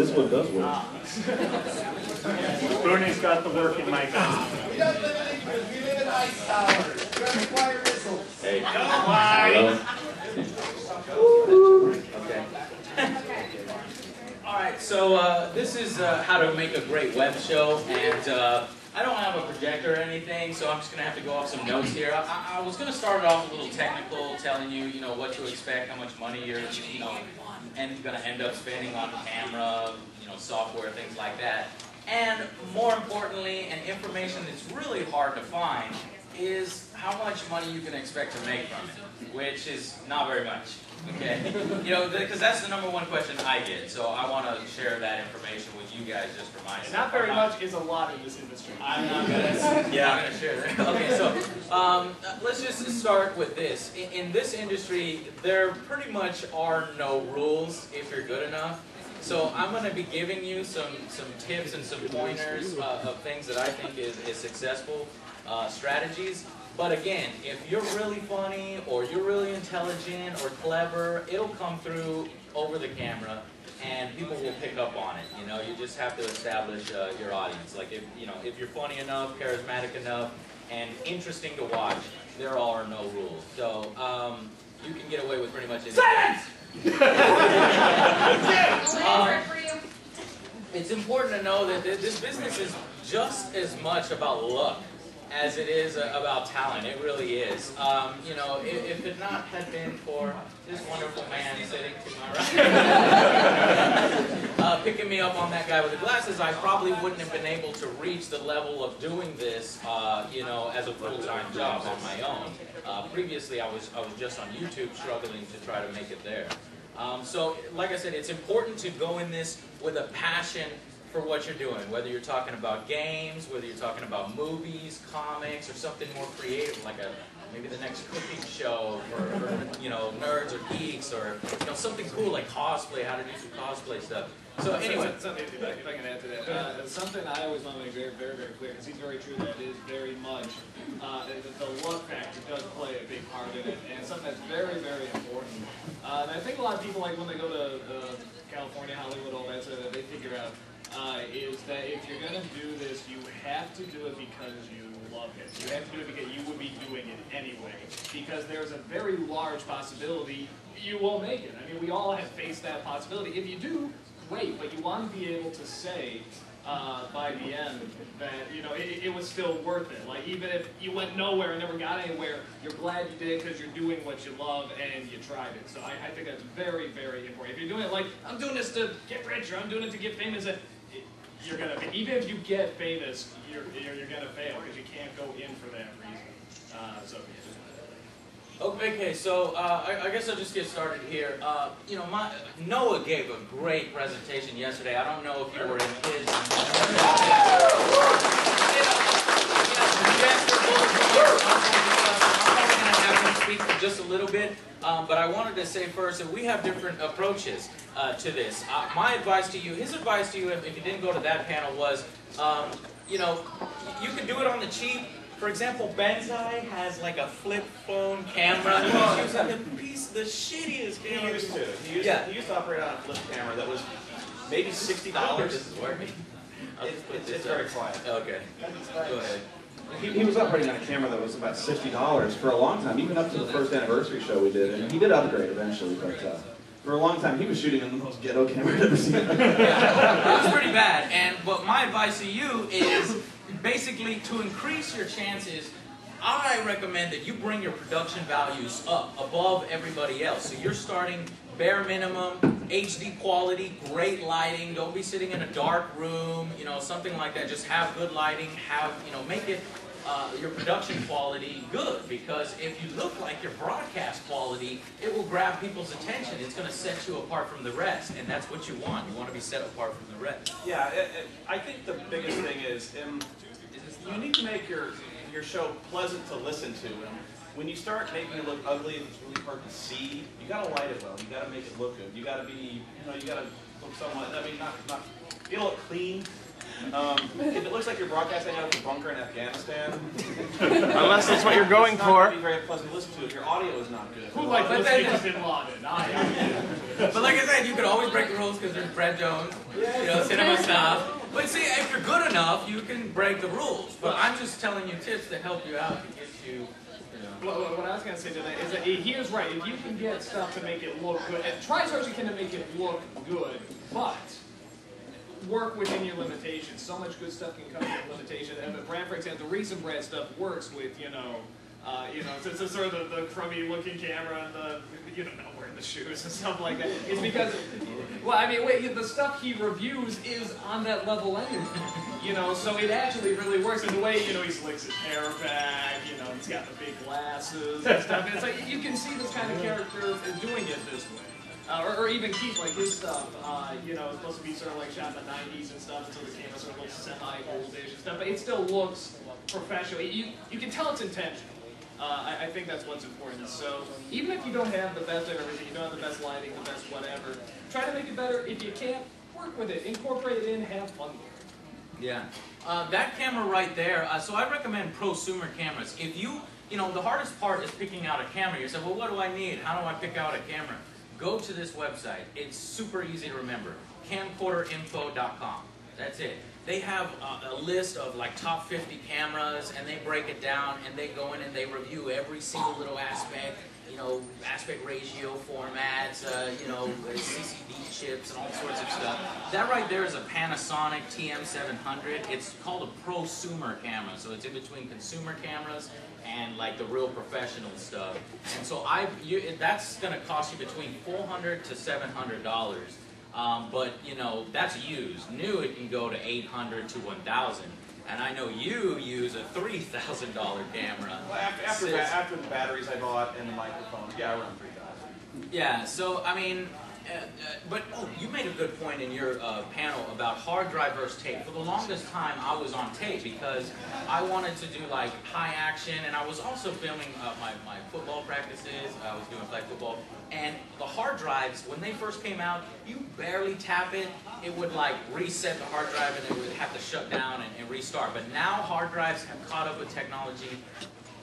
This one does work. Spoony's got the working mic on. We don't live in England, we live in ice towers. We don't require missiles. Hey. Don't lie. Okay. All right, so this is how to make a great web show, and I don't have a projector or anything, so I'm just gonna have to go off some notes here. I was gonna start it off a little technical, telling you, what to expect, how much money you're, and gonna end up spending on camera, software, things like that. And more importantly, and information that's really hard to find, is how much money you can expect to make from it, which is not very much. Okay, because that's the #1 question I get, so I want to share that information with you guys just for myself. Not very much is a lot in this industry. I'm not gonna share that. Okay, so let's just start with this. In this industry, there pretty much are no rules if you're good enough. So I'm going to be giving you some tips and some pointers of things that I think is successful strategies. But again, if you're really funny, or you're really intelligent, or clever, it'll come through over the camera, and people will pick up on it. You just have to establish your audience. Like if you're funny enough, charismatic enough, and interesting to watch, there are no rules. So you can get away with pretty much anything. It's important to know that this business is just as much about luck as it is about talent. It really is. If it not had been for this wonderful man sitting to my right, picking me up on that guy with the glasses, I probably wouldn't have been able to reach the level of doing this, as a full-time job on my own. Previously, I was just on YouTube struggling to try to make it there. So, like I said, it's important to go in this with a passion for what you're doing, whether you're talking about games, whether you're talking about movies, comics, or something more creative, like maybe the next cooking show for nerds or geeks, or something cool like cosplay, how to do some cosplay stuff. So anyway, something if I can add to that, something I always want to make very, very, very clear, because he's very true, that is very much the luck factor does play a big part in it, and something that's very, very important. And I think a lot of people, like when they go to California, Hollywood, all that, so that they figure out is that if you're going to do this, you have to do it because you love it. You have to do it because you would be doing it anyway. Because there's a very large possibility you won't make it. I mean, we all have faced that possibility. If you do, great, but you want to be able to say by the end that, it was still worth it. Like, even if you went nowhere and never got anywhere, you're glad you did because you're doing what you love and you tried it. So I think that's very, very important. If you're doing it like, I'm doing this to get rich, or I'm doing it to get famous, you're gonna, even if you get famous, you're gonna fail because you can't go in for that reason. Okay, so I guess I'll just get started here. Noah gave a great presentation yesterday. I don't know if you were in his. I'm probably going to have him speak for just a little bit, but I wanted to say first that we have different approaches to this. My advice to you, his advice to you, if you didn't go to that panel, was, you can do it on the cheap. For example, Benzai has like a flip phone camera. He's using the shittiest camera. He used to operate on a flip camera that was maybe $60. This is working. It's very quiet. Okay. Go ahead. He was operating on a camera that was about $60 for a long time, even up to the first anniversary show we did. And he did upgrade eventually, but for a long time he was shooting on the most ghetto camera I've ever seen. Yeah, it was pretty bad. But my advice to you is, basically, to increase your chances, I recommend that you bring your production values up above everybody else. So you're starting bare minimum, HD quality, great lighting. Don't be sitting in a dark room, something like that. Just have good lighting. Make it your production quality good, because if you look like your broadcast quality, it will grab people's attention. It's going to set you apart from the rest, and that's what you want. You want to be set apart from the rest. Yeah, I think the biggest thing is you need to make your show pleasant to listen to. And when you start making it look ugly and it's really hard to see, you got to light it well. You got to make it look good. You got to be, you got to look somewhat. I mean, not you look clean. If it looks like you're broadcasting out of a bunker in Afghanistan, Unless that's what you're going it's not going for. to be very pleasant to listen to if your audio is not good. Who like But listening then- to Bin Laden? I am. But like I said, you could always break the rules because there's Brad Jones, cinema stuff. But see, if you're good enough, you can break the rules. But I'm just telling you tips to help you out to get you. What I was going to say to that is that he is right. If you can get stuff to make it look good, and try as hard as you can to make it look good, but work within your limitations. So much good stuff can come with limitations. And Brad, for example, the reason Brad stuff works with, it's sort of the crummy looking camera and the, not wearing the shoes and stuff like that, is because, the stuff he reviews is on that level anyway. So it actually really works in the way, he slicks his hair back, he's got the big glasses and stuff. And it's like, you can see this kind of character doing it this way. Or even Keith, like his stuff, it's supposed to be sort of like shot in the 90s and stuff, and so the camera sort of looks semi-oldish and stuff, but it still looks professional. You can tell it's intentional. I think that's what's important. So even if you don't have the best of everything, you don't have the best lighting, the best whatever, try to make it better. If you can't, work with it, incorporate it in, have fun with it. Yeah. That camera right there, so I recommend prosumer cameras. If the hardest part is picking out a camera. You say, well, what do I need? How do I pick out a camera? Go to this website. It's super easy to remember. Camcorderinfo.com. That's it. They have a list of like top 50 cameras, and they break it down, and they go in and they review every single little aspect, aspect ratio formats, CCD chips, and all sorts of stuff. That right there is a Panasonic TM700. It's called a prosumer camera, so it's in between consumer cameras and like the real professional stuff. And so that's going to cost you between $400 to $700. But that's used. New, it can go to $800 to $1,000. And I know you use a $3,000 camera. Well, after the batteries I bought and the microphone, yeah, around $3,000. Yeah. So I mean, you made a good point in your panel about hard drive versus tape. For the longest time, I was on tape because I wanted to do like high action, and I was also filming my football practices. I was doing flag football, and the hard drives, when they first came out, you barely tap it, it would like reset the hard drive, and it would have to shut down and restart. But now hard drives have caught up with technology.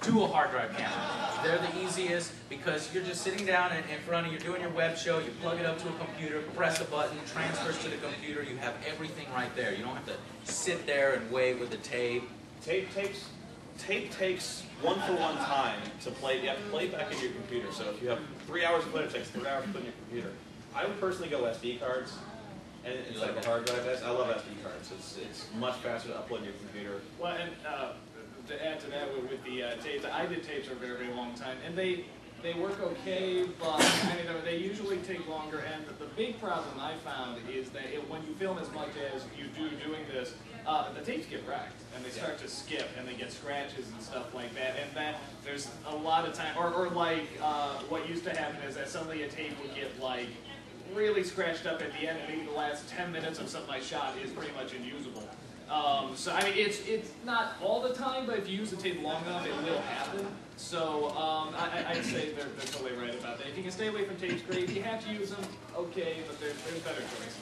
Do a hard drive camera. They're the easiest because you're just sitting down in front of you, doing your web show, you plug it up to a computer, press a button, transfers to the computer, you have everything right there. You don't have to sit there and wait with the tape. Tape takes one-for-one time to play. You have to play it back in your computer. So if you have 3 hours to play, it takes 3 hours to put in your computer. I would personally go SD cards. And it's like a hard drive. I love SD cards. It's much faster to upload your computer. Well, and to add to that with the tapes, I did tapes for a very, very long time, and they work okay, but they usually take longer. And the big problem I found is that when you film as much as you do doing this, the tapes get wrecked, and they start to skip, and they get scratches and stuff like that. And that there's a lot of time, or like what used to happen is that suddenly a tape would get like really scratched up at the end, and maybe the last 10 minutes of something I shot is pretty much unusable. So I mean, it's not all the time, but if you use the tape long enough, it will happen. So I'd say they're totally right about that. If you can stay away from tapes, great. If you have to use them, okay, but there's better choices.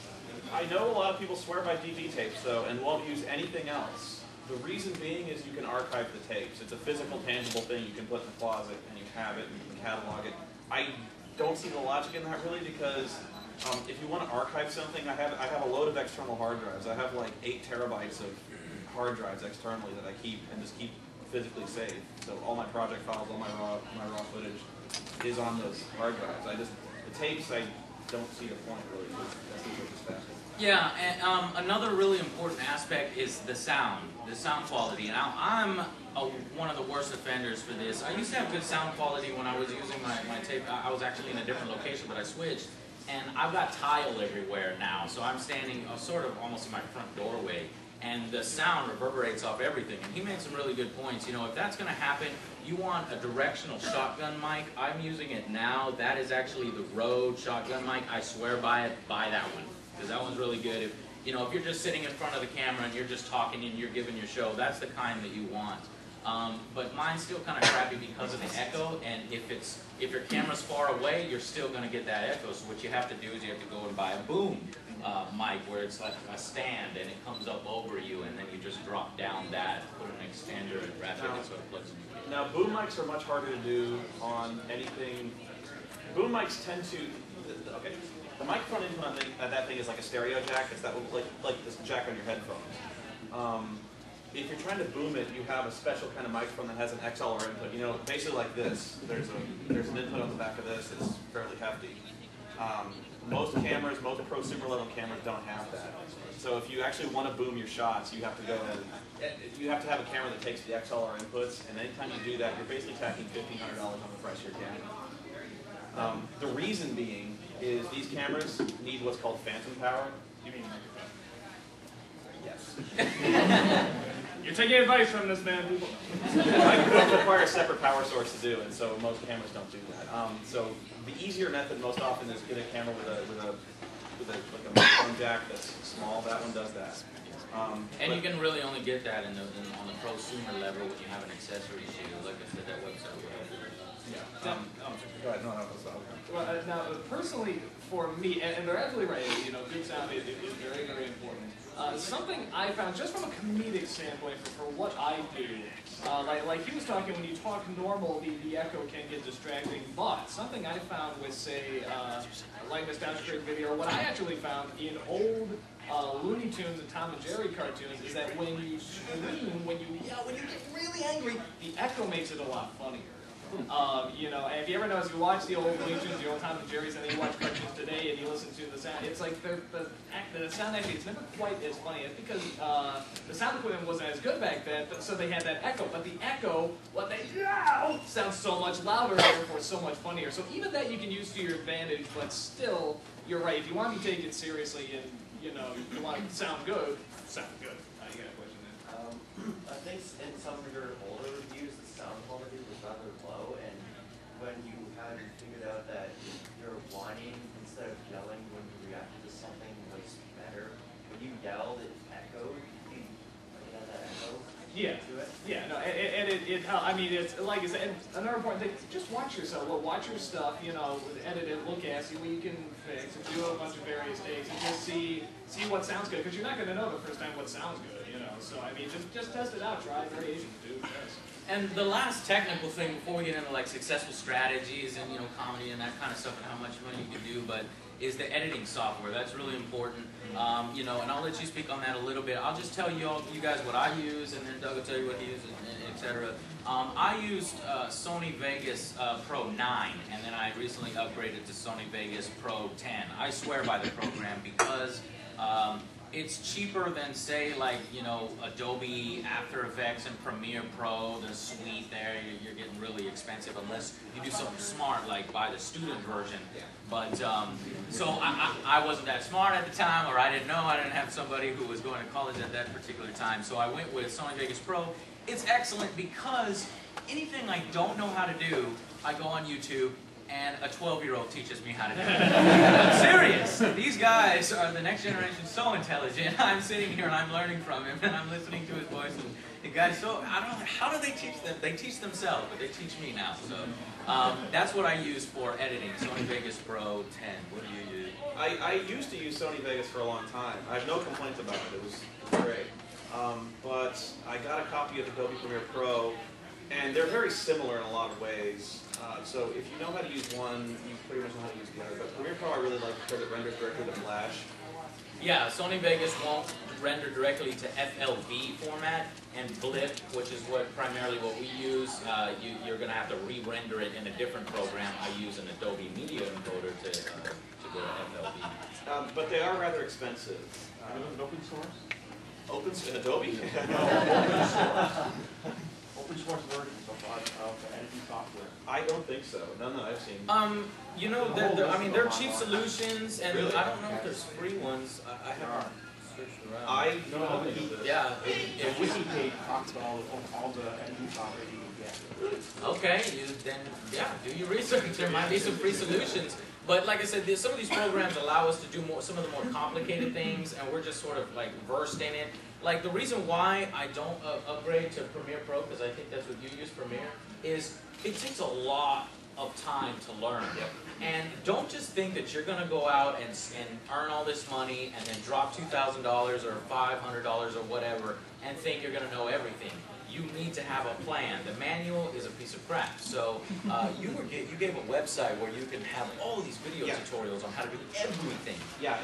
I know a lot of people swear by DV tapes, though, and won't use anything else. The reason being is you can archive the tapes. It's a physical, tangible thing you can put in the closet, and you have it, and you can catalog it. I don't see the logic in that, really, because if you want to archive something, I have a load of external hard drives. I have like 8 terabytes of hard drives externally that I keep and just keep physically saved. So all my project files, all my raw footage is on those hard drives. The tapes, I don't see the point really. That's just faster. Yeah, and another really important aspect is the sound quality. Now, I'm one of the worst offenders for this. I used to have good sound quality when I was using my tape. I was actually in a different location, but I switched. And I've got tile everywhere now, so I'm standing sort of almost in my front doorway, and the sound reverberates off everything. And he made some really good points. If that's going to happen, you want a directional shotgun mic. I'm using it now. That is actually the Rode shotgun mic. I swear by it. Buy that one, because that one's really good. If you're just sitting in front of the camera and you're just talking and you're giving your show, that's the kind that you want. But mine's still kind of crappy because of the echo, and if your camera's far away, you're still going to get that echo. So what you have to do is you have to go and buy a boom. mic where it's like a stand and it comes up over you and then you just drop down that, put an extender and wrap it so it plugs in. Now, boom mics are much harder to do on anything. Boom mics tend to, okay, the microphone input on that thing is like a stereo jack. It's that like this jack on your headphones. If you're trying to boom it, you have a special kind of microphone that has an XLR input. You know, basically like this. There's an input on the back of this. It's fairly hefty. Most cameras, most prosumer level cameras don't have that. So if you actually want to boom your shots, you have to go in. You have to have a camera that takes the XLR inputs, and anytime you do that, you're basically tacking $1,500 on the price of your camera. The reason being is these cameras need what's called phantom power. You mean microphone? Yes. You're taking advice from this man, people. Microphones require a separate power source to do, and so most cameras don't do that. So the easier method most often is get a camera with a microphone jack that's small. That one does that. And you can really only get that on the prosumer level when you have an accessory shoe, like I said, that website. Yeah. Go ahead. No, Well, now, personally, for me, and they're absolutely right, you know, good sound is very, very important. Something I found, just from a comedic standpoint, for what I do, like he was talking, when you talk normal, the echo can get distracting, but something I found with, say, like Nostalgia Critic video, what I actually found in old Looney Tunes and Tom and Jerry cartoons is that when you scream, when you yell, when you get really angry, the echo makes it a lot funnier. You know, and if you ever notice, you watch the old Looney Tunes, the old Tom and Jerry's, and then you watch cartoons today, and you listen to the sound, it's like the sound actually, it's never quite as funny. It's because the sound equipment wasn't as good back then, so they had that echo. But the echo, what they yell, sounds so much louder, therefore so much funnier. So even that you can use to your advantage, but still, you're right. If you want to be taken seriously and, you know, you want to sound good, sound good. You got a question there? I think in some of your older reviews, the sound quality was rather low, and when you had figured out that your whining instead of yelling when you reacted to something was better, when you yelled, it echoed. It had that echo to it. Yeah, no, and it I mean, it's like I said, another important thing, just watch yourself, watch your stuff, you know, edit it, look at it, see what you can fix, and do a bunch of various takes, and just see what sounds good, because you're not going to know the first time what sounds good, you know, so I mean, just test it out, try variations, do yes. And the last technical thing before we get into like successful strategies and, you know, comedy and that kind of stuff and how much money you can do, but is the editing software. That's really important. You know, and I'll let you speak on that a little bit. I'll just tell you guys what I use, and then Doug will tell you what he uses, etc. I used Sony Vegas Pro 9, and then I recently upgraded to Sony Vegas Pro 10. I swear by the program because it's cheaper than, say, like, you know, Adobe After Effects and Premiere Pro, the suite there. You're getting really expensive unless you do something smart, like buy the student version. But, so I wasn't that smart at the time, or I didn't know. I didn't have somebody who was going to college at that particular time. So I went with Sony Vegas Pro. It's excellent because anything I don't know how to do, I go on YouTube, and a 12-year-old teaches me how to do it. I'm serious. These guys are the next generation, so intelligent. I'm sitting here and I'm learning from him, and I'm listening to his voice. And the guys, so I don't know, how do they teach them? They teach themselves, but they teach me now. So that's what I use for editing. Sony Vegas Pro 10. What do you use? I used to use Sony Vegas for a long time. I have no complaints about it. It was great. But I got a copy of Adobe Premiere Pro, and they're very similar in a lot of ways. So if you know how to use one, you pretty much know how to use the other. But Premiere Pro I really like because it renders directly to Flash. Yeah, Sony Vegas won't render directly to FLV format, and Blip, which is primarily what we use, you're going to have to re-render it in a different program. I use an Adobe Media Encoder to go to FLV. But they are rather expensive. Open source? Adobe? Open source versions of editing software. I don't think so. None that I've seen. You know, I mean, they're cheap solutions, and Really? I don't know if there's free ones. I haven't searched around. I know this. Yeah. The wiki page talks about all the editing software you can get. Okay, then do your research. There might be some free solutions. But like I said, some of these programs allow us to do some of the more complicated things, and we're just sort of like versed in it. Like the reason why I don't upgrade to Premiere Pro, because I think that's what you use, Premiere, is it takes a lot of time to learn. And don't just think that you're going to go out and earn all this money and then drop $2,000 or $500 or whatever and think you're going to know everything. You need to have a plan. The manual is a piece of crap. So you gave a website where you can have all these video tutorials on how to do everything. Yeah,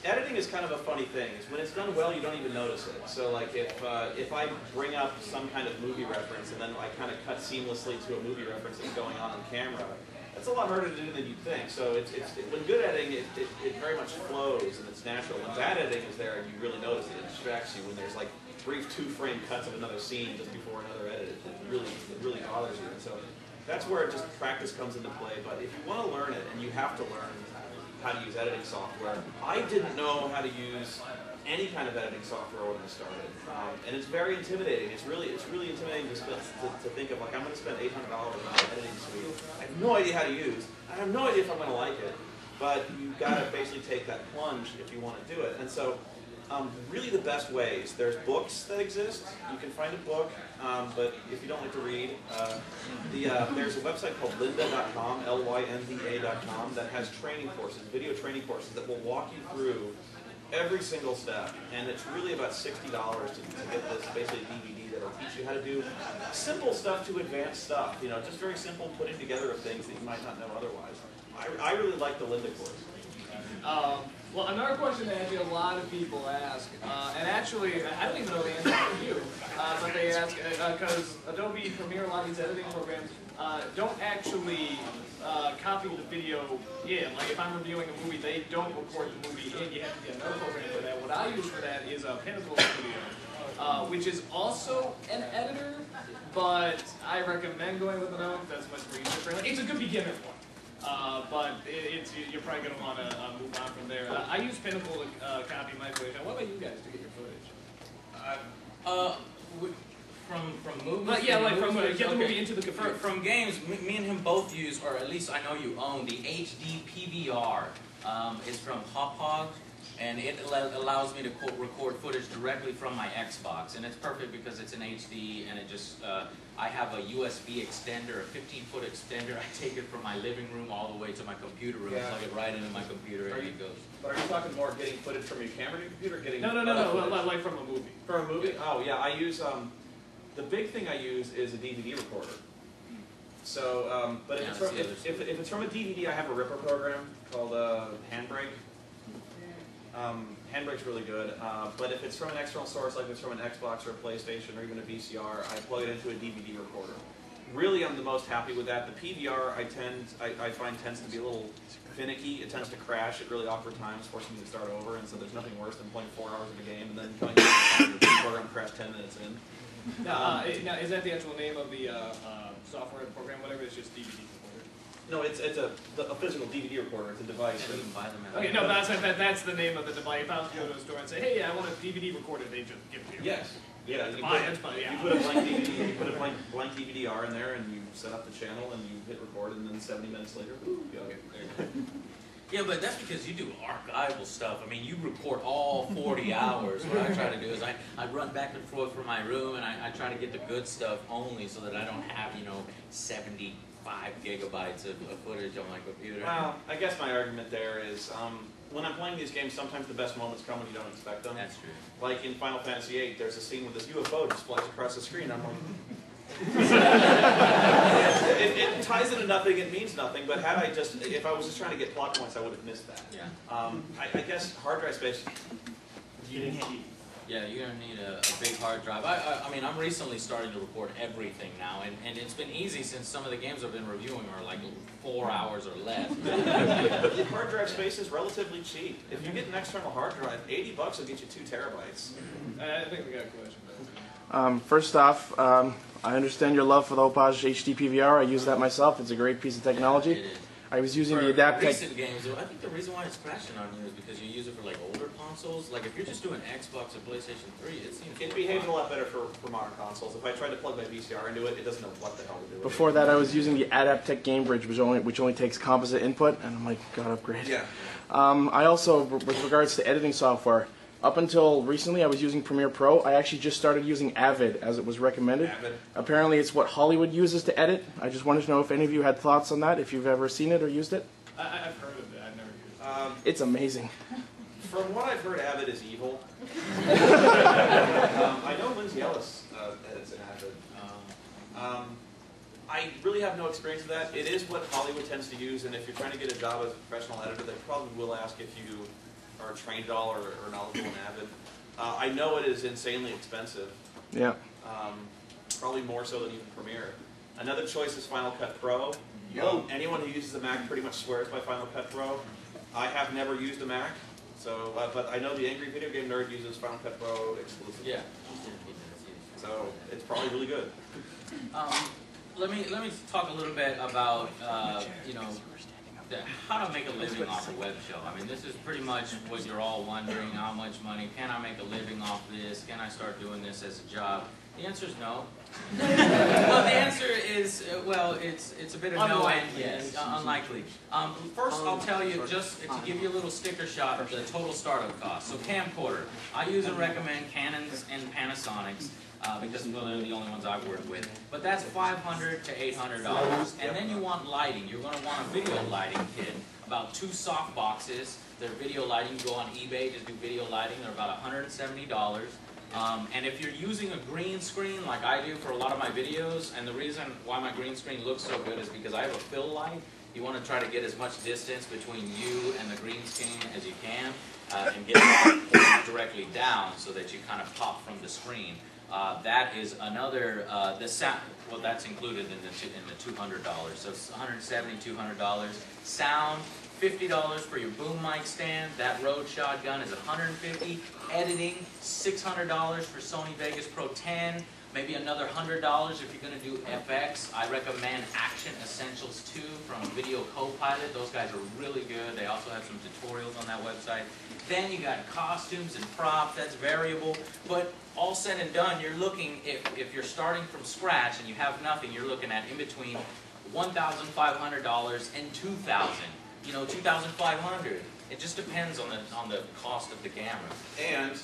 editing is kind of a funny thing. When it's done well, you don't even notice it. So like if I bring up some kind of movie reference and then I kind of cut seamlessly to a movie reference that's going on camera, it's a lot harder to do than you'd think. So when good editing, it very much flows and it's natural. When bad editing is there and you really notice it, it distracts you. When there's like brief 2-frame cuts of another scene just before another edit, it really bothers you. And so that's where just practice comes into play. But if you want to learn it, and you have to learn how to use editing software, I didn't know how to use any kind of editing software when I started, and it's very intimidating. It's really intimidating to think of, like, I'm going to spend $800 on an editing suite. I have no idea how to use. I have no idea if I'm going to like it. But you've got to basically take that plunge if you want to do it. And so, really the best ways. There's books that exist. You can find a book, but if you don't like to read, there's a website called lynda.com, lynda.com, that has training courses, video training courses that will walk you through every single step, and it's really about $60 to get this basically DVD that'll teach you how to do simple stuff to advanced stuff. You know, just very simple putting together of things that you might not know otherwise. I really like the Lynda course. Well, another question that actually a lot of people ask, and actually I don't even know the answer for you, but they ask because Adobe Premiere, a lot of these editing programs don't actually copy the video in. Like if I'm reviewing a movie, they don't record the movie in. You have to get another program for that. What I use for that is Pinnacle Studio, which is also an editor, but I recommend going with an own. That's much more user-friendly. It's a good beginner one. But you're probably going to want to move on from there. I use Pinnacle to copy my footage. What about you guys to get your footage? From movies? Yeah, like from get the movie into the computer. From games, me and him both use, or at least I know you own, the HD PVR. It's from Hop, and it allows me to record footage directly from my Xbox, and it's perfect because it's in HD, and it just I have a USB extender, a 15-foot extender. I take it from my living room all the way to my computer room, plug it right into my computer, and it goes. But are you talking more getting footage from your camera to your computer, or getting No, like from a movie. From a movie? Oh yeah, I use the big thing I use is a DVD recorder. So, but if it's from a DVD, I have a ripper program called Handbrake. Handbrake's really good, but if it's from an external source, like if it's from an Xbox or a PlayStation or even a VCR, I plug it into a DVD recorder. Really, I'm the most happy with that. The PVR, I find tends to be a little finicky. It tends to crash at really awkward times, forcing me to start over, and so there's nothing worse than playing 4 hours of a game and then coming back and the program crashed 10 minutes in. Now, is that the actual name of the software program, whatever? It's just DVD recorder? No, it's a physical DVD recorder. It's a device. You can buy them. Okay, no, that's the name of the device. If I was to go to a store and say, hey, I want a DVD recorder, they just give it to you. Yes. Yeah, you put a blank DVD, you put a blank DVD-R in there, and you set up the channel, and you hit record, and then 70 minutes later, ooh, there you go. Yeah, but that's because you do archival stuff. I mean, you record all 40 hours. What I try to do is I run back and forth from my room, and I try to get the good stuff only so that I don't have, 75 gigabytes of footage on my computer. Well, I guess my argument there is, when I'm playing these games, sometimes the best moments come when you don't expect them. That's true. Like in Final Fantasy VIII, there's a scene with this UFO just flies across the screen. I'm like, it ties into nothing, it means nothing, but if I was just trying to get plot points, I would have missed that. Yeah. I guess hard drive space, Yeah, you're going to need a big hard drive. I mean, I'm recently starting to record everything now, and it's been easy since some of the games I've been reviewing are like 4 hours or less. hard drive space is relatively cheap. If you get an external hard drive, $80 will get you 2 terabytes. I think we got a question. First off, I understand your love for the Hopage HD PVR. I use that myself. It's a great piece of technology. It is. I was using for the Adaptec. recent games, I think the reason why it's crashing on you is because you use it for like older consoles. Like if you're just doing Xbox or PlayStation 3, it seems it behaves a lot better for modern consoles. If I try to plug my VCR into it, it doesn't know what the hell to do. Before that, I was using the Adaptec Game Bridge, which only takes composite input, and I'm like, God, upgrade. Yeah. I also, with regards to editing software, Up until recently, I was using Premiere Pro. I actually just started using Avid as it was recommended. Avid. Apparently, it's what Hollywood uses to edit. I just wanted to know if any of you had thoughts on that, if you've ever seen it or used it. I've heard of it. I've never used it. It's amazing. From what I've heard, Avid is evil. I know Lindsay Ellis edits in Avid. I really have no experience with that. It is what Hollywood tends to use, and if you're trying to get a job as a professional editor, they probably will ask if you are trained at all or knowledgeable in Avid. I know it is insanely expensive. Yeah. Probably more so than even Premiere. Another choice is Final Cut Pro. Anyone who uses a Mac pretty much swears by Final Cut Pro. I have never used a Mac, so but I know the Angry Video Game Nerd uses Final Cut Pro exclusively. Yeah. So it's probably really good. Let me talk a little bit about you know, how to make a living off a web show. I mean, this is pretty much what you're all wondering: how much money can I make a living off this? Can I start doing this as a job? The answer is no. Well, the answer is well, it's a bit of no and yes, unlikely. First, I'll tell you just to give you a little sticker shot of the total startup cost. So camcorder, I use and recommend Canons and Panasonics. Because well, they're the only ones I've worked with. But that's $500 to $800. And then you want lighting. You're going to want a video lighting kit. About 2 soft boxes. They're video lighting. You go on eBay, just do video lighting. They're about $170. And if you're using a green screen like I do for a lot of my videos, and the reason why my green screen looks so good is because I have a fill light. You want to try to get as much distance between you and the green screen as you can, and get it directly down so that you kind of pop from the screen. That is another, the sound, well, that's included in the $200. So it's $170, $200. Sound, $50 for your boom mic stand. That Rode shotgun is $150. Editing, $600 for Sony Vegas Pro 10. Maybe another $100 if you're going to do FX. I recommend Action Essentials 2 from Video Copilot. Those guys are really good. They also have some tutorials on that website. Then you got costumes and props. That's variable. But all said and done, you're looking, if you're starting from scratch and you have nothing, you're looking at in between $1,500 and $2,000. You know, $2,500. It just depends on the cost of the camera. And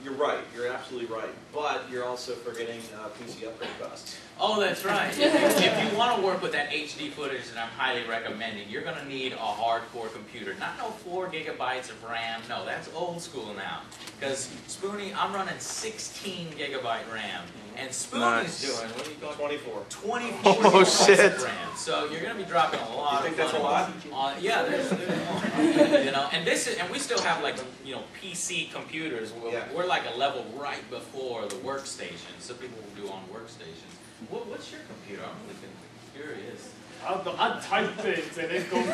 you're right. You're absolutely right. But you're also forgetting PC upgrade costs. Oh, that's right. If you want to work with that HD footage that I'm highly recommending, you're going to need a hardcore computer. Not no 4 gigabytes of RAM. No, that's old school now. Because Spoony, I'm running 16 gigabyte RAM. And Spoony's doing, what do you call it? 24. 24 Oh, shit. gigabytes of RAM. So you're going to be dropping a lot. You think that's a lot? Yeah, there's more. You know, and we still have like, you know, PC computers. We're like a level right before the workstation. Some people will do on workstations. What's your computer? I'm really curious. I type things and it goes.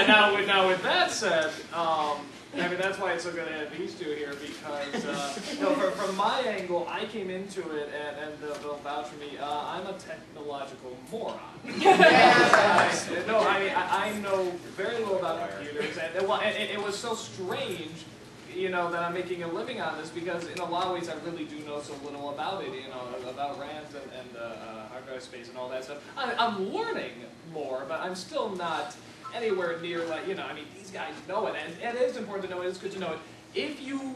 now, with that said, I mean that's why it's so good to have these two here because you know, from my angle, I came into it and they'll vouch for me. I'm a technological moron. No, I mean I know very little about computers, and it was so strange. You know, that I'm making a living on this because in a lot of ways I really do know so little about it, you know, about RAMs and hard drive space and all that stuff. I'm learning more, but I'm still not anywhere near like, you know, I mean, these guys know it, and it is important to know it, it's good to know it. If you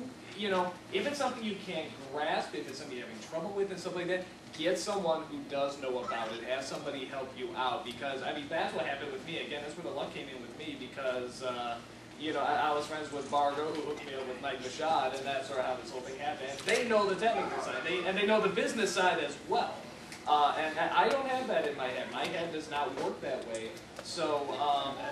know, if it's something you can't grasp, if it's something you're having trouble with and stuff like that, get someone who does know about it, have somebody help you out, because, I mean, that's what happened with me. Again, that's where the luck came in with me, because, you know, I was friends with Margot, who hooked me up with Mike Mashad, and that's sort of how this whole thing happened. They know the technical side, and they know the business side as well. And I don't have that in my head. My head does not work that way. So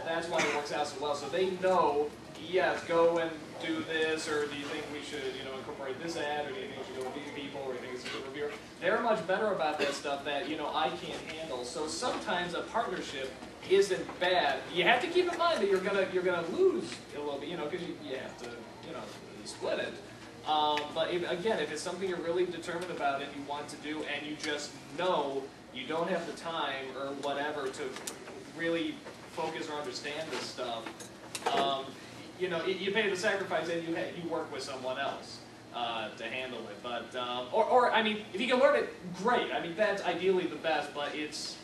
that's why it works out so well. So they know, yes, go and do this, or do you think we should, you know, incorporate this ad, or do you think we should go with these people, or do you think it's a good reviewer? They're much better about that stuff that, you know, I can't handle. So sometimes a partnership isn't bad. You have to keep in mind that you're gonna lose a little bit, you know, because you have to, you know, split it. But again, if it's something you're really determined about and you want to do, and you just know you don't have the time or whatever to really focus or understand this stuff, you know, you pay the sacrifice and you work with someone else to handle it. But or I mean, if you can learn it, great. I mean, that's ideally the best. But it's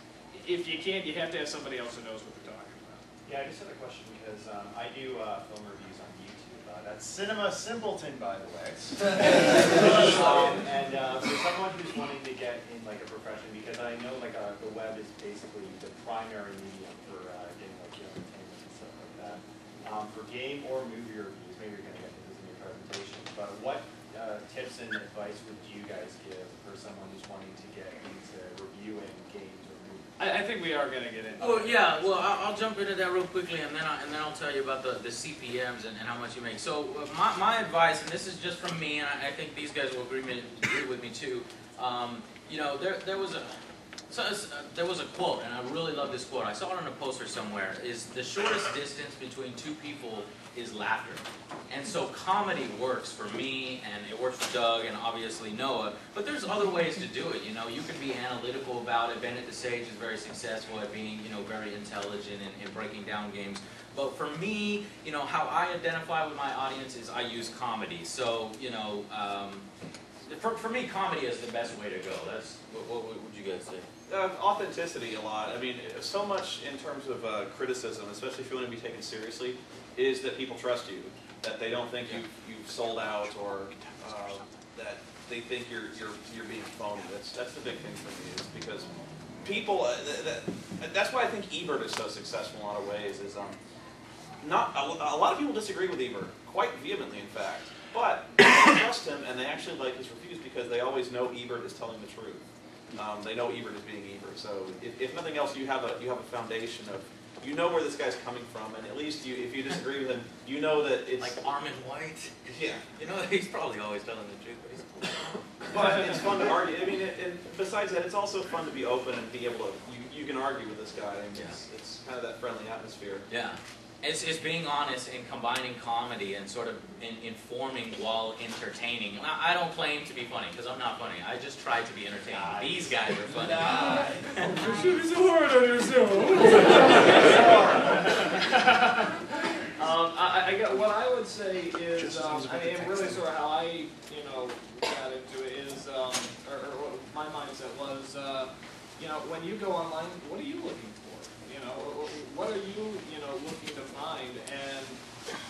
if you can't, you have to have somebody else who knows what they're talking about. Yeah, I just had a question because I do film reviews on YouTube. That's Cinema Simpleton, by the way. And for someone who's wanting to get in like a profession, because I know like the web is basically the primary medium for getting like entertainment and stuff like that. For game or movie reviews, maybe you're going to get into this in your presentation, but what tips and advice would you guys give for someone who's wanting to get into reviewing games or movies? I think we are going to get into Well, it. yeah. Well, I'll jump into that real quickly, and then I'll tell you about the CPMs and how much you make. So my advice, and this is just from me, and I think these guys will agree with me too. You know, there was a quote, and I really love this quote. I saw it on a poster somewhere. Is the shortest distance between two people is laughter. And so comedy works for me, and it works for Doug, and obviously Noah. But there's other ways to do it. You know, you can be analytical about it. Bennett DeSage is very successful at being, you know, very intelligent in breaking down games. But for me, you know, how I identify with my audience is I use comedy. So, you know, for me, comedy is the best way to go. That's what would you guys say? Authenticity a lot. I mean, so much in terms of criticism, especially if you want to be taken seriously, is that people trust you, that they don't think you've sold out, or that they think you're being phony. That's the big thing for me, is because people. That's why I think Ebert is so successful in a lot of ways. Is not a lot of people disagree with Ebert, quite vehemently, in fact. But they trust him, and they actually like his reviews because they always know Ebert is telling the truth. They know Ebert is being Ebert. So if nothing else, you have a foundation of, you know where this guy's coming from, and at least if you disagree with him, you know that it's like Armin White. Yeah, you know he's probably always telling the truth, but he's cool. But it's fun to argue. I mean, and besides that, it's also fun to be open and be able to you can argue with this guy. And it's kind of that friendly atmosphere. Yeah. It's being honest and combining comedy and sort of informing while entertaining. I don't claim to be funny, because I'm not funny. I just try to be entertaining. Nice. These guys are funny. Nice. You should be so hard on yourself. I got, what I would say is, I mean, really sort of how I, got into it is, or my mindset was, when you go online, what are you looking for? What are you, looking to find, and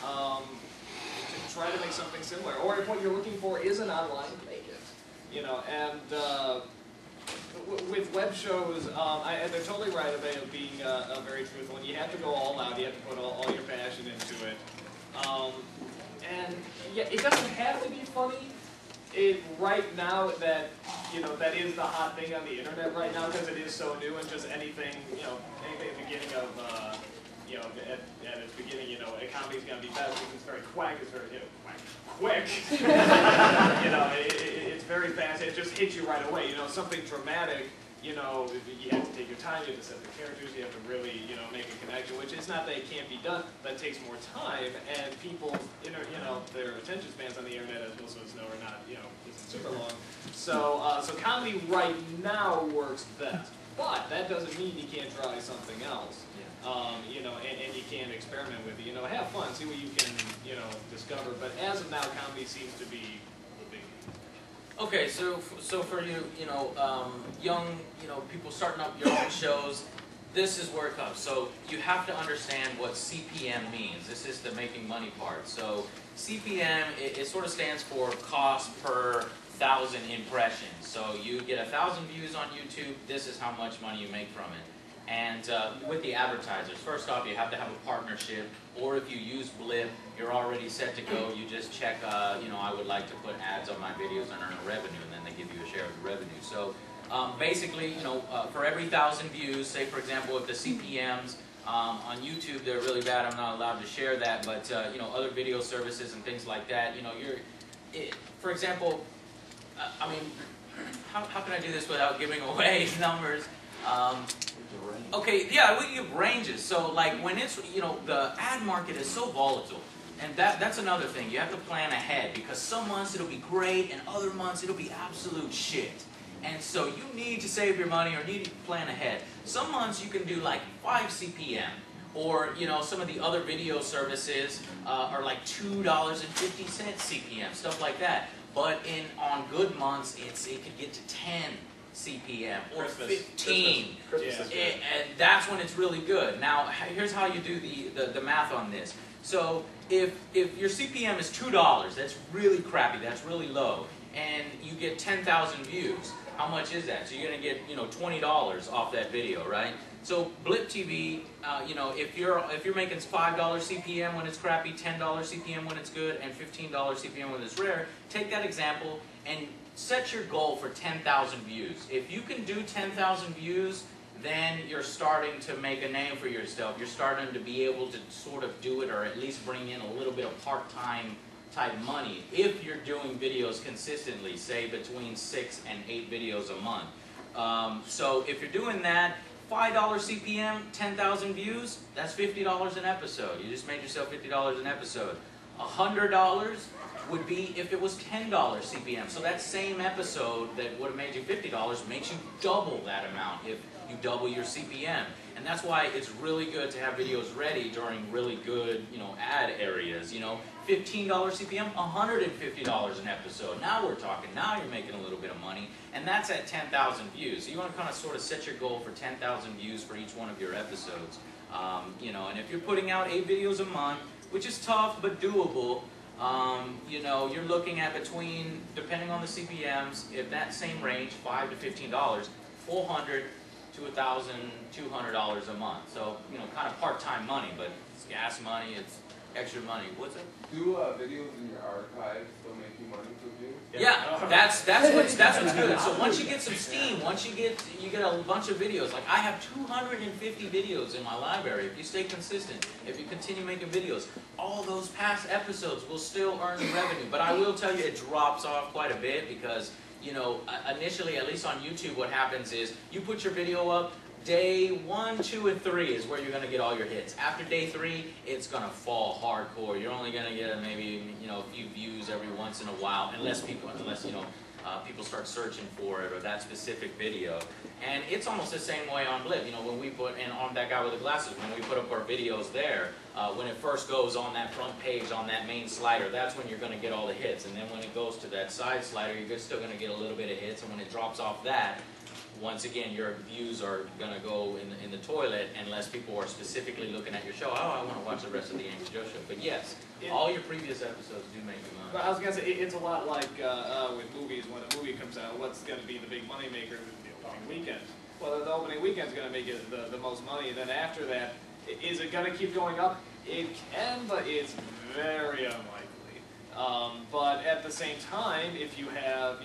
to try to make something similar. Or if what you're looking for isn't online, make it. And with web shows, they're totally right about being very truthful. And you have to go all out. You have to put all your passion into it. And yeah, it doesn't have to be funny. Right now, that that is the hot thing on the internet right now, because it is so new, and just anything at the beginning of at its beginning, a comedy's gonna be best because it's very quick, it's very fast. It just hits you right away. Something dramatic. You have to take your time. You have to set the characters. You have to really make a connection. Which is not that it can't be done, but it takes more time, and people their attention spans on the internet, as most of us know, are not isn't super long. So so comedy right now works best, but that doesn't mean you can't try something else. And you can experiment with it. Have fun, see what you can discover. But as of now, comedy seems to be the big. Okay, so for you, young, people starting up your own shows, this is where it comes. So you have to understand what CPM means. This is the making money part. So CPM, it sort of stands for cost per 1,000 impressions. So you get 1,000 views on YouTube, this is how much money you make from it. And with the advertisers, first off, you have to have a partnership, or if you use Blip, you're already set to go. You just check, I would like to put ads on my videos and earn a revenue, and then they give you a share of the revenue. So basically, for every 1,000 views, say for example, if the CPMs on YouTube, they're really bad, I'm not allowed to share that, but other video services and things like that, for example, I mean, how can I do this without giving away numbers? Okay, yeah, we give ranges. So like when it's, the ad market is so volatile. And that's another thing. You have to plan ahead, because some months it'll be great and other months it'll be absolute shit. And so you need to save your money or need to plan ahead. Some months you can do like 5 CPM. Or, some of the other video services are like $2.50 CPM, stuff like that. But on good months, it could get to 10, CPM or Christmas, 15. Christmas is good. And that's when it's really good. Now, here's how you do the math on this. So if your CPM is $2, that's really crappy, that's really low, and you get 10,000 views, how much is that? So you're going to get, $20 off that video, right? So Blip TV, if you're making $5 CPM when it's crappy, $10 CPM when it's good, and $15 CPM when it's rare, take that example and set your goal for 10,000 views. If you can do 10,000 views, then you're starting to make a name for yourself. You're starting to be able to sort of do it, or at least bring in a little bit of part-time type money if you're doing videos consistently, say between 6 and 8 videos a month. So if you're doing that, $5 CPM, 10,000 views, that's $50 an episode. You just made yourself $50 an episode. $100 would be if it was $10 CPM. So that same episode that would have made you $50 makes you double that amount if you double your CPM. And that's why it's really good to have videos ready during really good, ad areas. $15 CPM, $150 an episode. Now we're talking. Now you're making a little bit of money, and that's at 10,000 views. So you want to kind of sort of set your goal for 10,000 views for each one of your episodes. And if you're putting out 8 videos a month, which is tough but doable, you're looking at between, depending on the CPMs, if that same range, $5 to $15, $400 to $1,200 a month. So, kind of part-time money, but it's gas money, it's extra money. What's it? Do videos in your archive still make you money for views? Yeah, that's what's good. So once you get some steam, once you get a bunch of videos, like I have 250 videos in my library. If you stay consistent, if you continue making videos, all those past episodes will still earn the revenue. But I will tell you, it drops off quite a bit because, initially, at least on YouTube, what happens is you put your video up. Day 1, 2, and 3 is where you're going to get all your hits. After day 3, it's going to fall hardcore. You're only going to get maybe a few views every once in a while, unless people start searching for it or that specific video. And it's almost the same way on Blip. When we put, and on that guy with the glasses, when we put up our videos there, when it first goes on that front page on that main slider, that's when you're going to get all the hits. And then when it goes to that side slider, you're still going to get a little bit of hits. And when it drops off that, once again, your views are going to go in the toilet unless people are specifically looking at your show. Oh, I want to watch the rest of the Angry Joe show. But yes, all your previous episodes do make you money. I was going to say, it's a lot like with movies. When a movie comes out, what's going to be the big money maker? The opening weekend. Well, the opening weekend's going to make it the most money. And then after that, is it going to keep going up? It can, but it's very unlikely. But at the same time, if you have,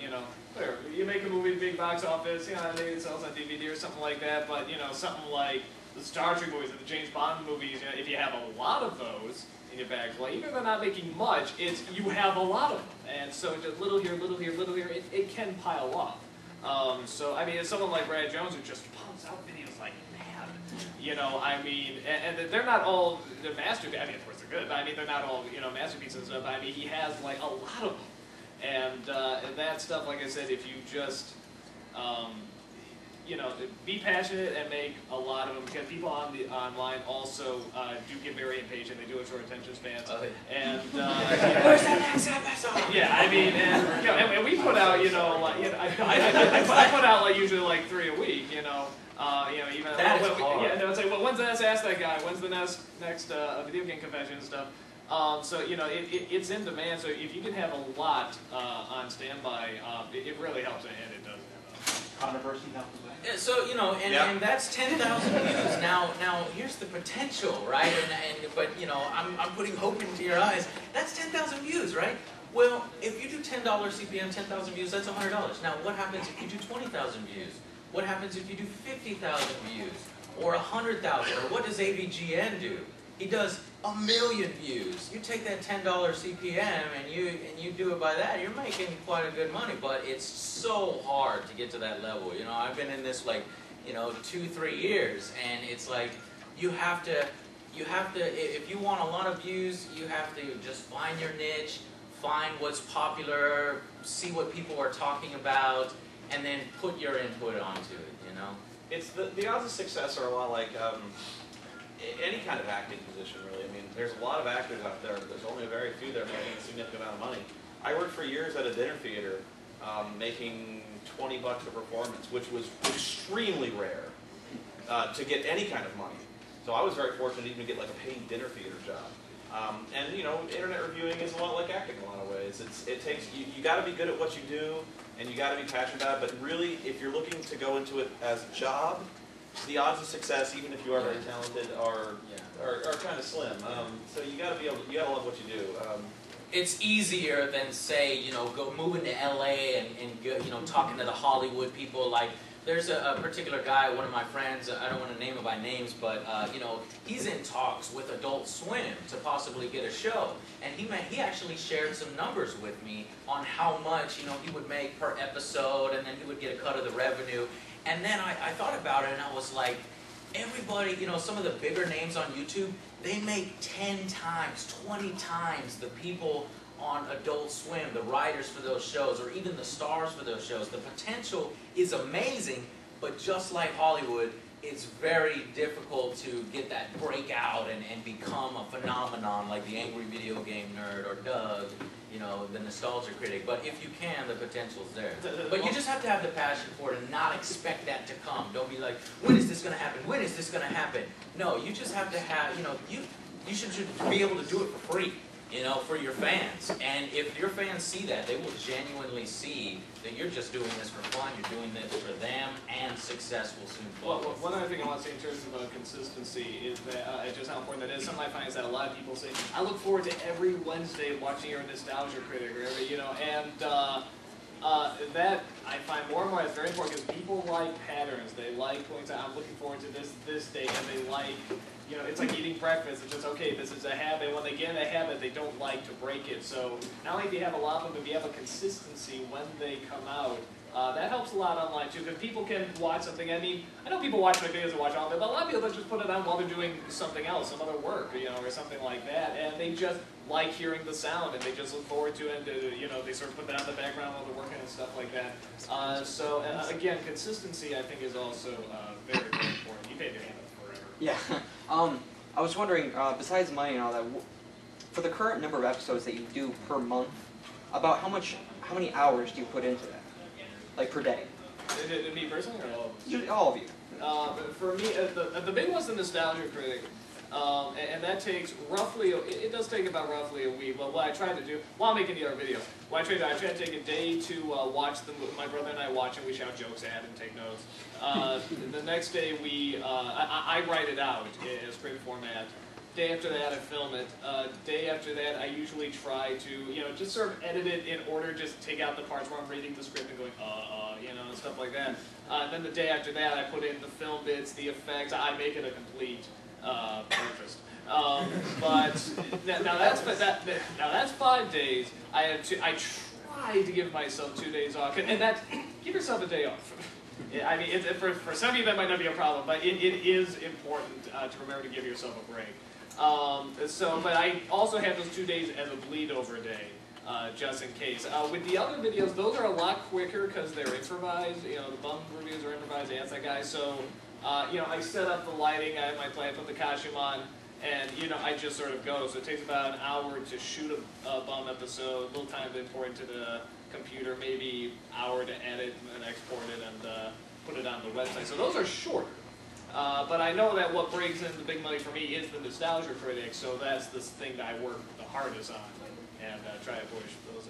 you make a movie, big box office, maybe it sells on DVD or something like that, but, something like the Star Trek movies or the James Bond movies, if you have a lot of those in your bag, well, even if they're not making much, you have a lot of them. And so just little here, little here, little here, it can pile up. So, I mean, it's someone like Brad Jones who just pumps out videos like mad. And they're not all, they're masterpieces. I mean, of course they're good, but I mean, they're not all, masterpieces and stuff. I mean, he has, like, a lot of them. And that stuff, like I said, if you just, be passionate and make a lot of them, because people online also do get very impatient. They do have short attention spans. Oh, yeah. And where's that next episode? yeah, I mean, and we put out, I put out like usually like 3 a week, even that is hard. Yeah, no, it's like, well, when's the next Ask That Guy? When's the next video game convention and stuff? So it's in demand. So if you can have a lot on standby, it really helps, and it does. Controversy helps. So and that's 10,000 views. Now here's the potential, right? But I'm putting hope into your eyes. That's 10,000 views, right? Well, if you do $10 CPM, 10,000 views, that's $100. Now, what happens if you do 20,000 views? What happens if you do 50,000 views or 100,000? Or what does AVGN do? He does 1 million views. You take that $10 CPM and you do it by that, you're making quite a good money. But it's so hard to get to that level. I've been in this 2-3 years, and it's like you have to if you want a lot of views, you have to just find your niche, find what's popular, see what people are talking about, and then put your input onto it. It's the odds of success are a lot like any kind of acting position, really. I mean, there's a lot of actors out there. There's only a very few that are making a significant amount of money. I worked for years at a dinner theater, making $20 a performance, which was extremely rare to get any kind of money. So I was very fortunate even to get like a paid dinner theater job. And you know, internet reviewing is a lot like acting in a lot of ways. It takes you got to be good at what you do, and you got to be passionate about it. But really, if you're looking to go into it as a job, the odds of success, even if you are very talented, are kind of slim. So you got to love what you do. It's easier than, say, you know, moving to LA and you know, talking to the Hollywood people. Like, there's a particular guy, one of my friends, I don't want to name him by names, but you know, he's in talks with Adult Swim to possibly get a show. And he actually shared some numbers with me on how much, you know, he would make per episode, and then he would get a cut of the revenue. And then I thought about it, and I was like, everybody, you know, some of the bigger names on YouTube, they make 10 times, 20 times the people on Adult Swim, the writers for those shows, or even the stars for those shows. The potential is amazing, but just like Hollywood, it's very difficult to get that breakout and become a phenomenon like the Angry Video Game Nerd or Doug, you know, the Nostalgia Critic. But if you can, the potential's there. But you just have to have the passion for it and not expect that to come. Don't be like, when is this going to happen? When is this going to happen? No, you just have to have, you know, you should be able to do it for free, you know, for your fans. And if your fans see that, they will genuinely see that you're just doing this for fun, you're doing this for them, and success will soon follow. Well, one other thing I want to say in terms of consistency is that just how important that is. Something I find is that a lot of people say, I look forward to every Wednesday watching your Nostalgia Critic, or every, you know, and that I find more and more is very important because people like patterns. They like going to, I'm looking forward to this day, and they like, you know, it's like eating breakfast. It's just, okay, this is a habit. When they get in a habit, they don't like to break it. So not only do you have a lot of them, but you have a consistency when they come out. That helps a lot online too, because people can watch something. I mean, I know people watch my videos and watch all of it, but a lot of people just put it on while they're doing something else, some other work, you know, or something like that, and they just like hearing the sound, and they just look forward to it, and you know, they sort of put that on the background while they're working and stuff like that. So again, consistency I think is also very, very important. You paid your hand up forever. Yeah. I was wondering, besides money and all that, for the current number of episodes that you do per month, about how many hours do you put into that? Like per day? Me personally, or all of us? Just all of you. For me, the big one's the Nostalgia Critic, and that takes roughly, it does take about roughly a week. But what I try to do, while making the other video, I try to take a day to watch the movie. My brother and I watch it, we shout jokes at and take notes. The next day I write it out in script format. Day after that, I film it. Day after that, I usually try to, you know, just sort of edit it in order, just take out the parts where I'm reading the script and going, you know, and stuff like that. Then the day after that, I put in the film bits, the effects. I make it a complete breakfast. But now that's 5 days. I try to give myself 2 days off, and that give yourself a day off. I mean, for some of you that might not be a problem, but it is important to remember to give yourself a break. But I also have those 2 days as a bleed over day, just in case. With the other videos, those are a lot quicker because they're improvised. You know, the bum reviews are improvised, ask that guy. So, you know, I set up the lighting, I have my plan, put the costume on, and, you know, I just sort of go. So it takes about an hour to shoot a bum episode, a little time to import into the computer, maybe an hour to edit and export it and put it on the website. So those are shorter. But I know that what brings in the big money for me is the Nostalgia Critic, so that's the thing that I work the hardest on and try to push those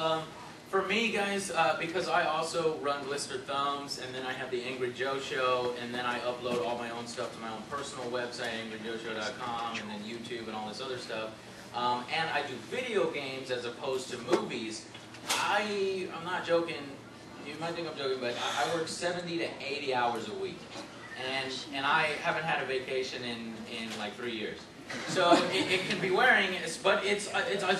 out. For me, guys, because I also run Blister Thumbs, and then I have the Angry Joe Show, and then I upload all my own stuff to my own personal website, angryjoeshow.com, and then YouTube and all this other stuff. And I do video games as opposed to movies. I'm not joking. You might think I'm joking, but I work 70 to 80 hours a week, and I haven't had a vacation in like 3 years. So it can be wearing, but it's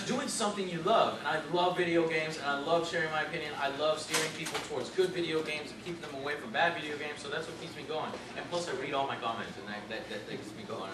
doing something you love, and I love video games, and I love sharing my opinion. I love steering people towards good video games and keeping them away from bad video games. So that's what keeps me going. And plus, I read all my comments, and that keeps me going.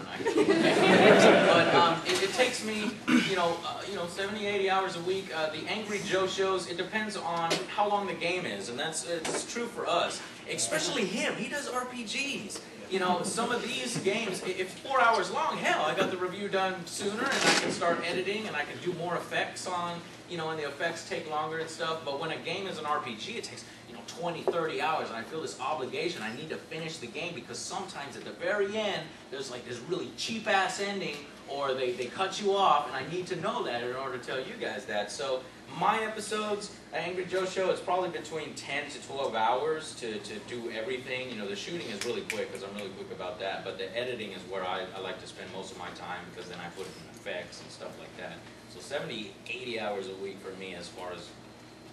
But it takes me, you know, 70, 80 hours a week. The Angry Joe shows, it depends on how long the game is, and it's true for us. Especially him. He does RPGs. you know, some of these games, if it's 4 hours long, hell, I got the review done sooner, and I can start editing, and I can do more effects on, you know, and the effects take longer and stuff. But when a game is an RPG, it takes, you know, 20, 30 hours, and I feel this obligation. I need to finish the game because sometimes at the very end, there's like this really cheap-ass ending, or they cut you off, and I need to know that in order to tell you guys that. So my episodes, Angry Joe Show, it's probably between 10 to 12 hours to do everything. You know, the shooting is really quick because I'm really quick about that, but the editing is where I like to spend most of my time because then I put in effects and stuff like that. So 70, 80 hours a week for me as far as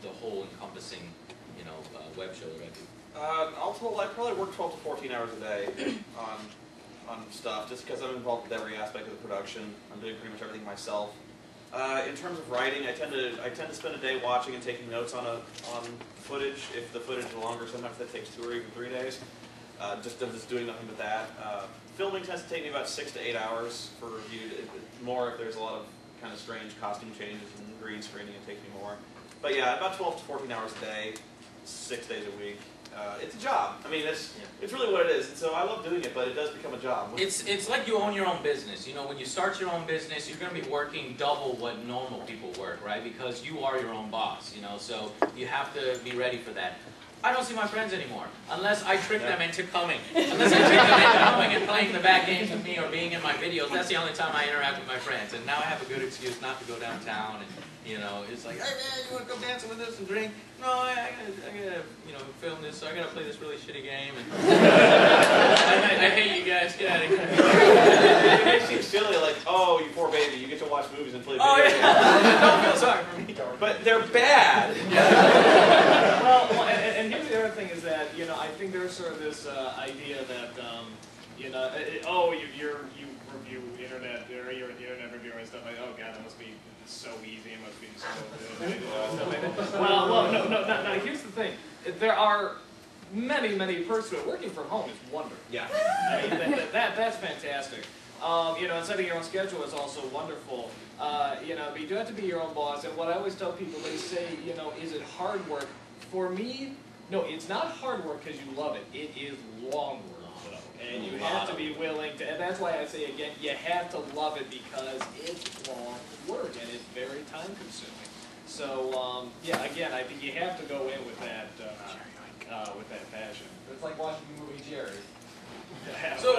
the whole encompassing, you know, web show that I do. All told, I probably work 12 to 14 hours a day on stuff, just because I'm involved with every aspect of the production. I'm doing pretty much everything myself. In terms of writing, I tend to spend a day watching and taking notes on footage. If the footage is longer, sometimes that takes 2 or even 3 days. Just doing nothing but that. Filming tends to take me about 6 to 8 hours for review. More if there's a lot of kind of strange costume changes and green screening, it takes me more. But yeah, about 12 to 14 hours a day, 6 days a week. It's a job. I mean, it's really what it is. And so I love doing it, but it does become a job. It's like you own your own business. You know, when you start your own business, you're going to be working double what normal people work, right? Because you are your own boss, you know, so you have to be ready for that. I don't see my friends anymore, unless I trick them into coming. Unless I trick them into coming and playing the bad games with me or being in my videos, that's the only time I interact with my friends. And now I have a good excuse not to go downtown and, you know, it's like, hey man, you want to go dancing with us and drink? No, I gotta, you know, film this, so I gotta play this really shitty game. And I hate you guys, get out of here. It makes you silly, like, oh, you poor baby, you get to watch movies and play video games. Don't feel sorry for me. But they're bad. Well, and here's the other thing is that, you know, I think there's sort of this idea that, you know, you review internet, or you're an internet reviewer and stuff like, oh god, that must be so easy, it must be so good, stuff like that. Well, no, here's the thing. There are many perks to it. Working from home is wonderful. Yeah. I mean, that's fantastic. You know, and setting your own schedule is also wonderful. You know, but you do have to be your own boss. And what I always tell people, they say, you know, is it hard work? For me, no, it's not hard work because you love it. It is long work. And you have to be willing to, and that's why I say again, you have to love it because it's long work and it's very time consuming. So, yeah, again, I think you have to go in with that passion. It's like watching the movie Jerry. Yeah, So,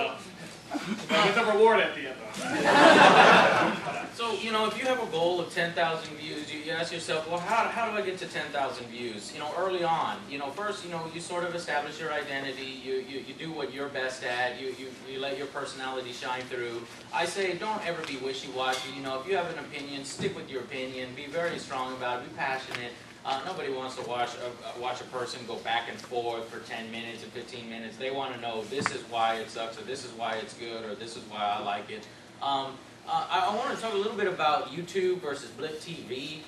well, get the reward at the end, though. So, you know, if you have a goal of 10,000 views, you ask yourself, well, how do I get to 10,000 views? You know, early on, you know, first, you know, you sort of establish your identity, you do what you're best at, you let your personality shine through. I say don't ever be wishy-washy. You know, if you have an opinion, stick with your opinion, be very strong about it, be passionate. Nobody wants to watch a person go back and forth for 10 minutes and 15 minutes. They want to know this is why it sucks, or this is why it's good, or this is why I like it. I want to talk a little bit about YouTube versus Blip TV.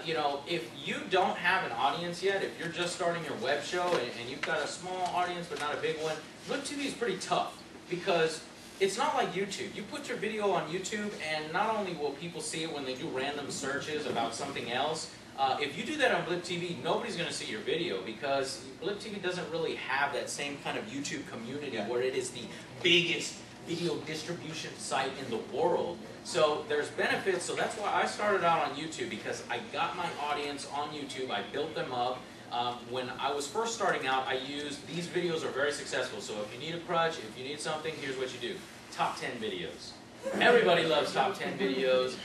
You know, if you don't have an audience yet, if you're just starting your web show and you've got a small audience but not a big one, Blip TV is pretty tough because it's not like YouTube. You put your video on YouTube and not only will people see it when they do random searches about something else, if you do that on Blip TV, nobody's going to see your video because Blip TV doesn't really have that same kind of YouTube community where it is the biggest video distribution site in the world. So there's benefits, so that's why I started out on YouTube because I got my audience on YouTube, I built them up. When I was first starting out, I used, these videos are very successful, so if you need a crutch, if you need something, here's what you do. Top 10 videos. Everybody loves top 10 videos.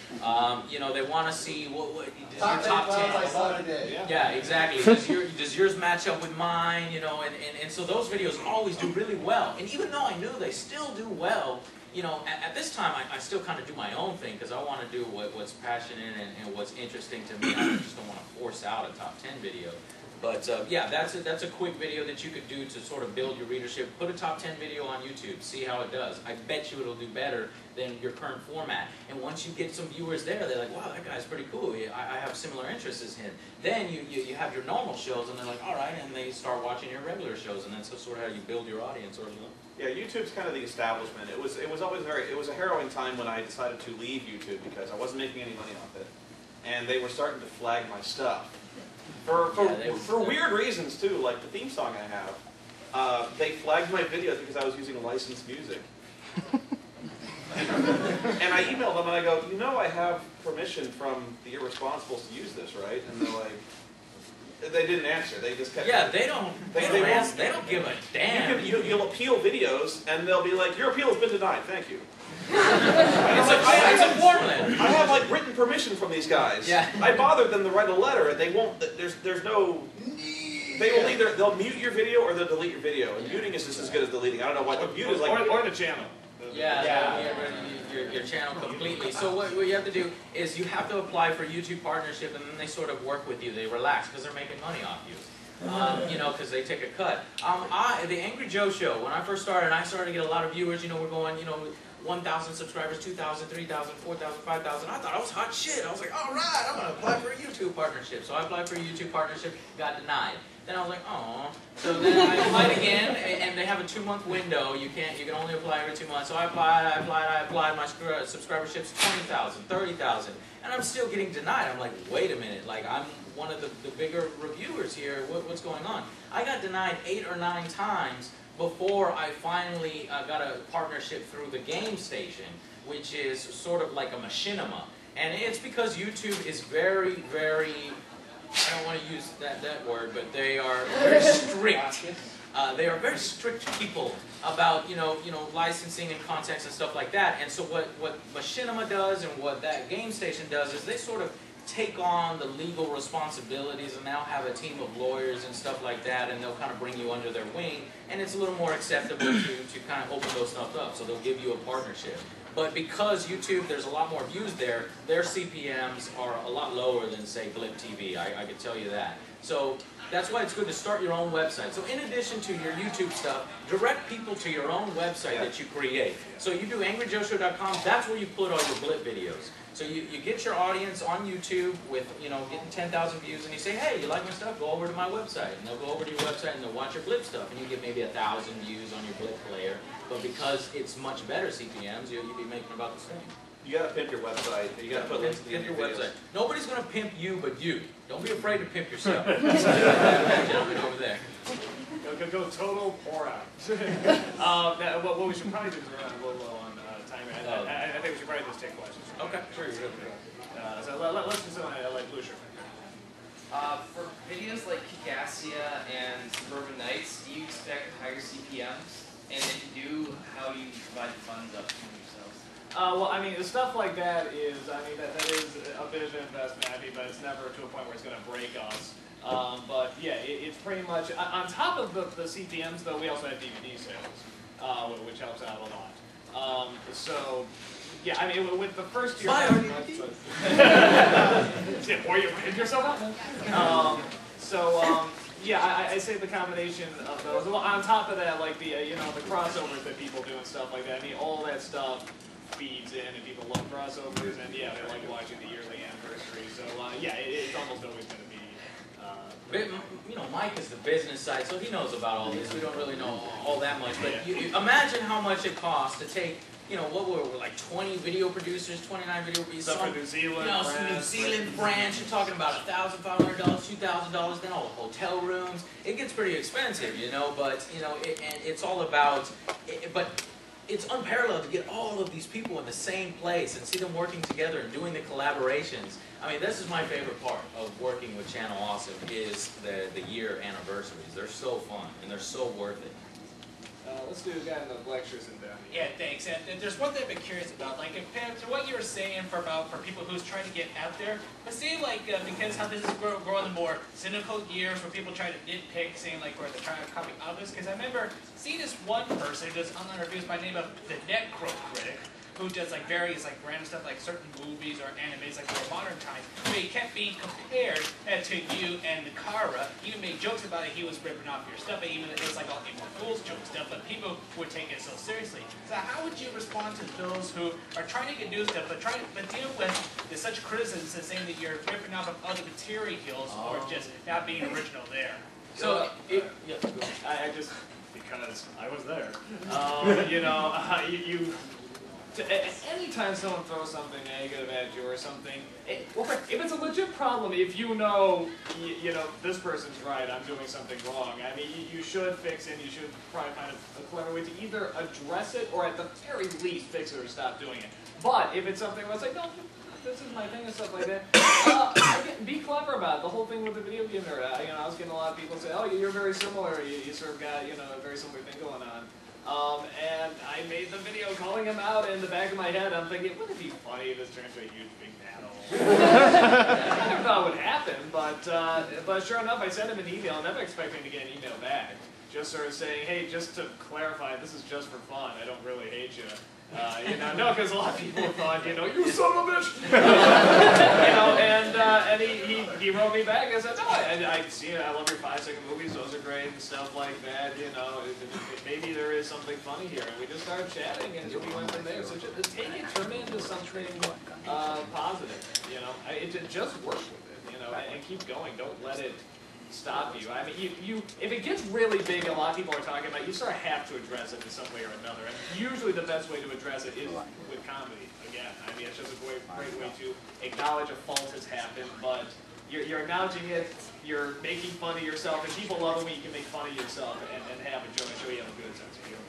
You know, they want to see what does your top 10. I saw today. Yeah, exactly. Does yours match up with mine? You know, and so those videos always do really well. And even though I knew they still do well, you know, at this time I still kind of do my own thing because I want to do what's passionate and what's interesting to me. I just don't want to force out a top 10 video. But yeah, that's a quick video that you could do to sort of build your readership. Put a top 10 video on YouTube, see how it does. I bet you it'll do better than your current format. And once you get some viewers there, they're like, wow, that guy's pretty cool. I have similar interests as him. Then you have your normal shows, and they're like, all right, and they start watching your regular shows, and that's sort of how you build your audience. Or yeah, YouTube's kind of the establishment. It was always it was a harrowing time when I decided to leave YouTube because I wasn't making any money off it, and they were starting to flag my stuff. For weird reasons too, like the theme song I have. they flagged my videos because I was using licensed music. And I emailed them and I go, you know I have permission from the Irresponsibles to use this, right? And they're like, they didn't answer. They just kept. Yeah, they don't give a damn. You'll appeal videos and they'll be like, your appeal has been denied. Thank you. It's a Portland. I have like written permission from these guys. Yeah. I bothered them to write a letter, and they won't. There's no. They will either they'll mute your video or they'll delete your video. And muting is just as good as deleting. I don't know what the mute is like. Or the channel. Yeah, your channel completely. So what you have to do is you have to apply for YouTube partnership, and then they sort of work with you. They relax because they're making money off you. You know, because they take a cut. The Angry Joe Show, when I first started, I started to get a lot of viewers. You know, we're going, 1,000 subscribers, 2,000, 3,000, 4,000, 5,000. I thought I was hot shit. I was like, all right, I'm going to apply for a YouTube partnership. So I applied for a YouTube partnership, got denied. Then I was like, oh. So then I applied again, and they have a 2-month window. You can only apply every 2 months. So I applied. My subscribership's 20,000, 30,000, and I'm still getting denied. I'm like, wait a minute. Like, I'm one of the bigger reviewers here. What's going on? I got denied 8 or 9 times before I finally got a partnership through the Game Station, which is sort of like a machinima. And it's because YouTube is very, very, I don't want to use that word, but they are very strict. They are very strict people about, licensing and contents and stuff like that. And so what machinima does and what that Game Station does is they sort of take on the legal responsibilities and now have a team of lawyers and stuff like that, and they'll kind of bring you under their wing, and it's a little more acceptable to kind of open those stuff up, so they'll give you a partnership. But because YouTube, there's a lot more views there, their CPMs are a lot lower than, say, Blip TV, I can tell you that. So that's why it's good to start your own website. So in addition to your YouTube stuff, direct people to your own website that you create. So you do angryjoeshow.com, that's where you put all your Blip videos. So you get your audience on YouTube with, getting 10,000 views, and you say, hey, you like my stuff? Go over to my website. And they'll go over to your website and they'll watch your Blip stuff, and you get maybe 1,000 views on your Blip player. But because it's much better CPMs, you'll be making about the same. You gotta pimp your website. You gotta put links to your videos. website. Nobody's gonna pimp you but you. Don't be afraid to pimp yourself. Gentleman over there. Go total pour out. What we should probably do is run a little low on time. I think we should probably just take questions. Okay, sure, you're good. So let's just let Lucia. For videos like Kikassia and Suburban Nights, do you expect higher CPMs? And if you do, how do you divide the funds up between yourselves? Well, I mean, stuff like that is, that is a bit of an investment, but it's never to a point where it's going to break us. But yeah, it's pretty much, on top of the CPMs, though, we also have DVD sales, which helps out a lot. So, yeah, I mean, with the first year... Or you hit yourself up? Yeah, I say the combination of those. Well, on top of that, like the the crossovers that people do and stuff like that. I mean, all that stuff feeds in, and people love crossovers, and yeah, they like watching the yearly anniversary. So yeah, it's almost always going to be. Mike is the business side, so he knows about all this. We don't really know all that much, but you imagine how much it costs to take. What were we, like 20 video producers, 29 video producers? Some from New Zealand, some New Zealand branch. You're talking about $1,500, $2,000, then all the hotel rooms. It gets pretty expensive, but it's all about. But it's unparalleled to get all of these people in the same place and see them working together and doing the collaborations. I mean, this is my favorite part of working with Channel Awesome is the year anniversaries. They're so fun and they're so worth it. Let's do a guy in the black shirts and down. Yeah, thanks. And there's one thing I've been curious about, like compared to what you were saying for people who's trying to get out there. But say because how this is growing the more cynical years where people try to nitpick, saying like where they're trying to copy others. Because I remember seeing this one person just online reviews by the name of the Necro Critic, who does like various like random stuff like certain movies or animes like more modern times. But he kept being compared to you and Kara. Even made jokes about it. He was ripping off your stuff. But even it was like all April Fool's joke stuff. But people would take it so seriously. So how would you respond to those who are trying to get new stuff but deal with such criticisms and saying that you're ripping off of other materials or just not being original there? So I just because I was there. anytime someone throws something negative at you or something, if it's a legit problem, if you know, you know, this person's right, I'm doing something wrong, I mean, you should fix it, you should probably find a clever way to either address it or at the very least fix it or stop doing it. But if it's something where it's like, no, this is my thing and stuff like that, again, be clever about it. The whole thing with the video game nerd, you know, I was getting a lot of people say, oh, you're very similar, you sort of got, you know, a very similar thing going on. And I made the video calling him out, and in the back of my head, I'm thinking, wouldn't it be funny if this turned into a huge big battle? I never thought it would happen, but sure enough, I sent him an email, never expecting to get an email back. Just sort of saying, hey, just to clarify, this is just for fun, I don't really hate you. You know, no, because a lot of people thought, you know, you son of a bitch! You know, and he wrote me back and said, no, I see it, I love your 5-second movies, those are great, and stuff like that, you know, maybe there is something funny here. And we just started chatting, and we went from there. So just take it, turn it into something positive, you know. Just work with it, you know, and keep going. Don't let it stop you. I mean, if it gets really big, a lot of people are talking about, you sort of have to address it in some way or another. And usually the best way to address it is with comedy. Again, I mean, it's just a great way to acknowledge a fault has happened, but you're acknowledging it, you're making fun of yourself, and people love it when you can make fun of yourself and have a joke and show you have a good sense of humor.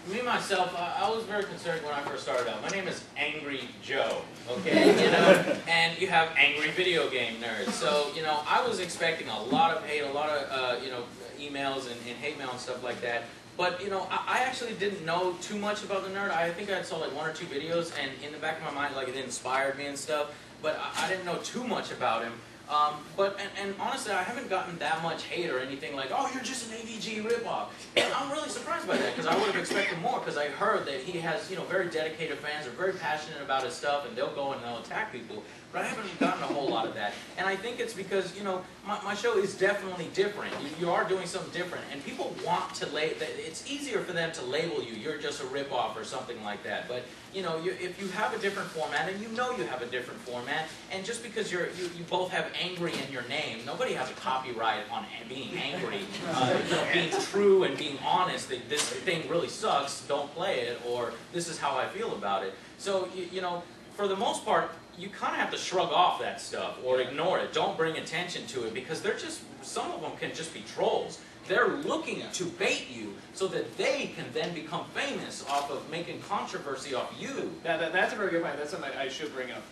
Me, myself, I was very concerned when I first started out. My name is Angry Joe, okay, you know, and you have angry video game nerds. So, you know, I was expecting a lot of hate, a lot of, you know, emails and hate mail and stuff like that. But, you know, I actually didn't know too much about the nerd. I think I saw like 1 or 2 videos, and in the back of my mind, like, it inspired me and stuff. But I didn't know too much about him. And honestly, I haven't gotten that much hate or anything like, oh, you're just an AVG ripoff. And I'm really surprised by that, because I would have expected more, because I heard that he has, you know, very dedicated fans, are very passionate about his stuff, and they'll go and they'll attack people. But I haven't gotten a whole lot of that. And I think it's because, you know, my show is definitely different. You are doing something different, and people want to it's easier for them to label you, you're just a ripoff or something like that. But, you know, if you have a different format, and you know you have a different format, and just because you both have angry in your name, nobody has a copyright on being angry. You know, being true and being honest that this thing really sucks, don't play it, or this is how I feel about it. So, you know, for the most part, you kind of have to shrug off that stuff or ignore it. Don't bring attention to it, because they're just, some of them can just be trolls. They're looking to bait you so that they can then become famous off of making controversy off you. That's a very good point. That's something I should bring up.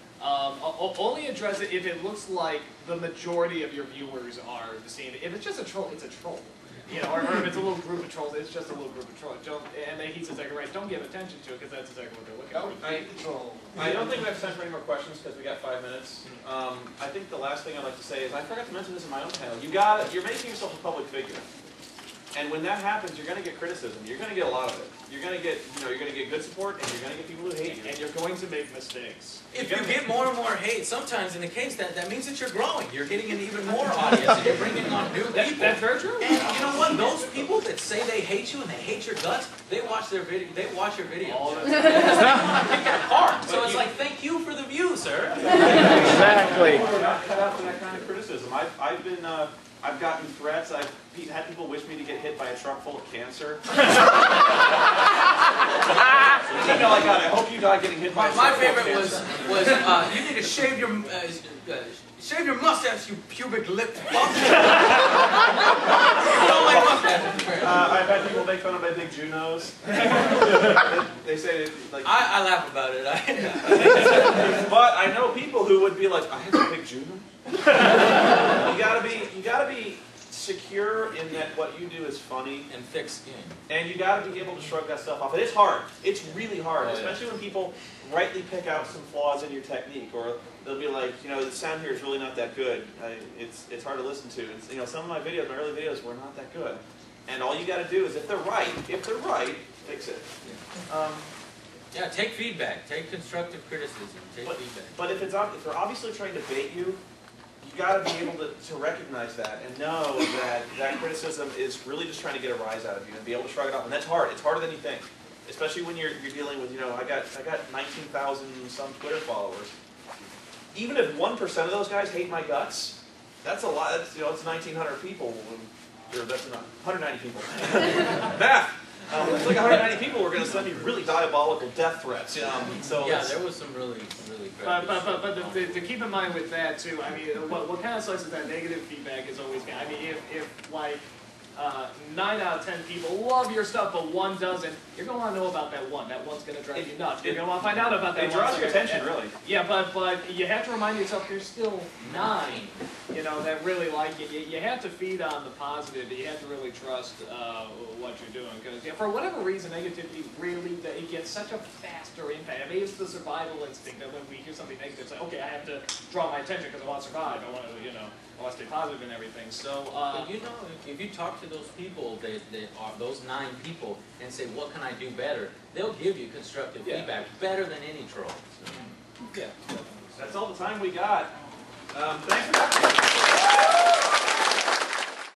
Only address it if it looks like the majority of your viewers are seeing it. If it's just a troll, it's a troll. You know, or if it's a little group of trolls, it's just a little group of trolls. And he's exactly right. Don't give attention to it, because that's exactly what they're looking for. I don't think we have time for any more questions, because we got 5 minutes. I think the last thing I'd like to say is, I forgot to mention this in my own panel. You're making yourself a public figure. And when that happens, you're going to get criticism. You're going to get a lot of it. You're going to get, you know, you're going to get good support, and you're going to get people who hate you. And you're going to make mistakes. If you get more and more hate, sometimes in the case that means that you're growing. You're getting an even more audience, and you're bringing on new people. That's very true. And you know what? Those people that say they hate you and they hate your guts, they watch their video. They watch your videos. Because they want to pick it apart. So it's like, thank you for the view, sir. Exactly. We're not cut out for that kind of criticism. I've gotten threats. I've had people wish me to get hit by a truck full of cancer. I hope you die getting hit by a truck. My favorite was you need to shave your mustache, you pubic lip fuck. I've had people make fun of my big Jew nose. They say like I laugh about it. But I know people who would be like, I have a big Jew nose. You gotta be secure in that what you do is funny and thick skin, and you gotta be able to shrug that stuff off. And it's hard. It's really hard, especially when people rightly pick out some flaws in your technique, or they'll be like, you know, the sound here is really not that good. It's hard to listen to. And, you know, some of my videos, my early videos, were not that good. And all you gotta do is, if they're right, fix it. Yeah, take feedback. Take constructive criticism. Take feedback. But if they're obviously trying to bait you, you got to be able to recognize that and know that criticism is really just trying to get a rise out of you and be able to shrug it off. And that's hard. It's harder than you think, especially when you're dealing with, you know, I got 19,000 some Twitter followers. Even if 1% of those guys hate my guts, that's a lot. That's, you know, it's 1,900 people. Or that's not 190 people. Math. It's like 190 people were going to send me really diabolical death threats. So yeah, there was some really But to keep in mind with that too, I mean, what kind of sucks is that negative feedback is always. I mean, if like 9 out of 10 people love your stuff, but 1 doesn't, you're gonna want to know about that 1. That 1's gonna drive you nuts. You're gonna want to find out about that. It draws your attention, really. Yeah, but you have to remind yourself there's still 9. You know that really like it. You have to feed on the positive. You have to really trust what you're doing because for whatever reason, negativity really it gets such a faster impact. Maybe it's the survival instinct that when we hear something negative, it's like okay, I have to draw my attention because I want to survive. I want to I want to stay positive and everything. So but if you talk to those people that are those 9 people and say what can I do better, they'll give you constructive feedback better than any troll. So. Yeah. That's all the time we got. Thanks for coming.